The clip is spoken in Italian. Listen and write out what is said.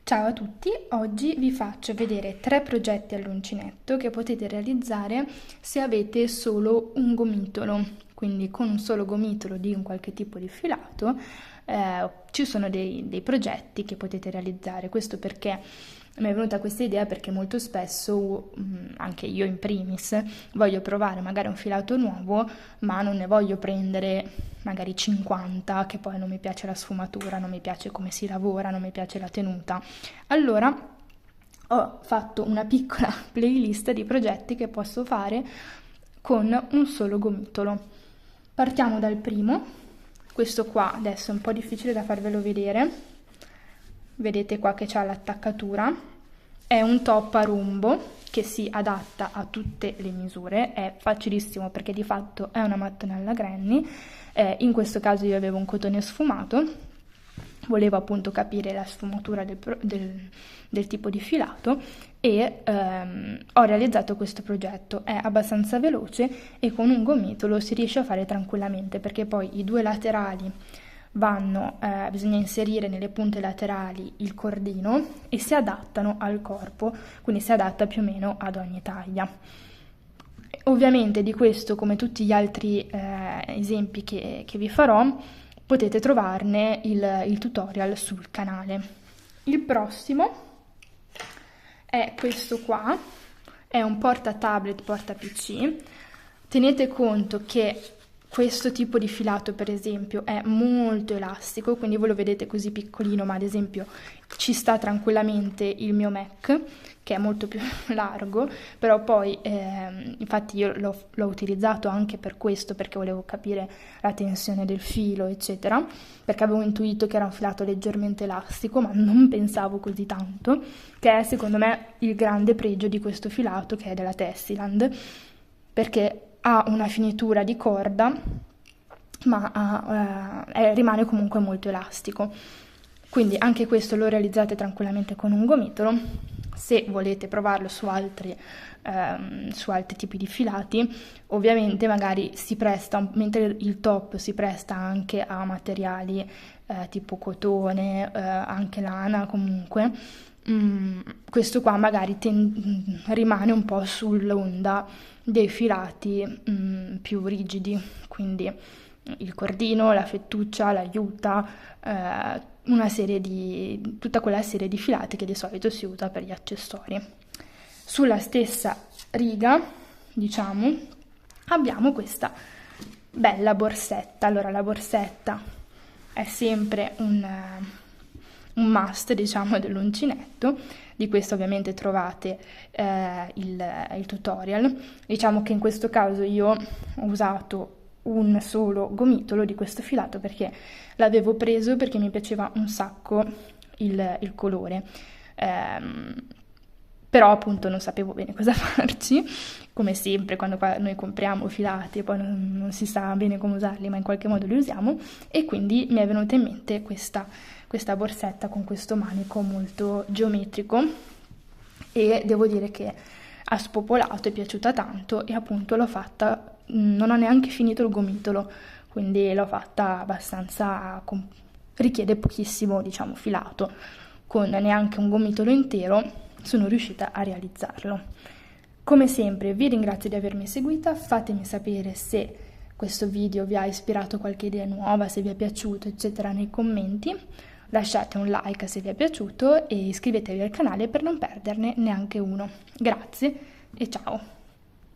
Ciao a tutti, oggi vi faccio vedere 3 progetti all'uncinetto che potete realizzare se avete solo un gomitolo, quindi con un solo gomitolo di un qualche tipo di filato ci sono dei progetti che potete realizzare. Questo perché mi è venuta questa idea perché molto spesso, anche io in primis, voglio provare magari un filato nuovo, ma non ne voglio prendere magari 50, che poi non mi piace la sfumatura, non mi piace come si lavora, non mi piace la tenuta. Allora ho fatto una piccola playlist di progetti che posso fare con un solo gomitolo. Partiamo dal primo. Questo qua adesso è un po' difficile da farvelo vedere. Vedete qua che c'ha l'attaccatura. È un top a rombo che si adatta a tutte le misure, è facilissimo perché di fatto è una mattonella granny. In questo caso io avevo un cotone sfumato, volevo appunto capire la sfumatura del tipo di filato e ho realizzato questo progetto. È abbastanza veloce e con un gomitolo si riesce a fare tranquillamente perché poi i due laterali bisogna inserire nelle punte laterali il cordino e si adattano al corpo, quindi si adatta più o meno ad ogni taglia. Ovviamente di questo, come tutti gli altri esempi che vi farò, potete trovarne il tutorial sul canale. Il prossimo è questo qua, è un porta tablet, porta PC. Tenete conto che questo tipo di filato, per esempio, è molto elastico, quindi voi lo vedete così piccolino, ma ad esempio ci sta tranquillamente il mio Mac, che è molto più largo, però poi, infatti io l'ho utilizzato anche per questo, perché volevo capire la tensione del filo, eccetera, perché avevo intuito che era un filato leggermente elastico, ma non pensavo così tanto, che è secondo me il grande pregio di questo filato, che è della Tessiland, perché ha una finitura di corda, ma rimane comunque molto elastico. Quindi anche questo lo realizzate tranquillamente con un gomitolo. Se volete provarlo su altri tipi di filati, ovviamente magari si presta, mentre il top si presta anche a materiali tipo cotone, anche lana comunque, questo qua magari rimane un po' sull'onda dei filati più rigidi, quindi il cordino, la fettuccia, l'aiuta, tutta quella serie di filati che di solito si usa per gli accessori. Sulla stessa riga, diciamo, abbiamo questa bella borsetta. Allora, la borsetta è sempre un must, diciamo, dell'uncinetto. Di questo ovviamente trovate il tutorial. Diciamo che in questo caso io ho usato un solo gomitolo di questo filato perché l'avevo preso perché mi piaceva un sacco il colore. Però appunto non sapevo bene cosa farci, come sempre quando noi compriamo filati e poi non si sa bene come usarli, ma in qualche modo li usiamo, e quindi mi è venuta in mente questa borsetta con questo manico molto geometrico, e devo dire che ha spopolato, è piaciuta tanto, e appunto l'ho fatta, non ho neanche finito il gomitolo, quindi l'ho fatta abbastanza, richiede pochissimo, diciamo, filato, con neanche un gomitolo intero sono riuscita a realizzarlo. Come sempre vi ringrazio di avermi seguita, fatemi sapere se questo video vi ha ispirato qualche idea nuova, se vi è piaciuto, eccetera, nei commenti. Lasciate un like se vi è piaciuto e iscrivetevi al canale per non perderne neanche uno. Grazie e ciao!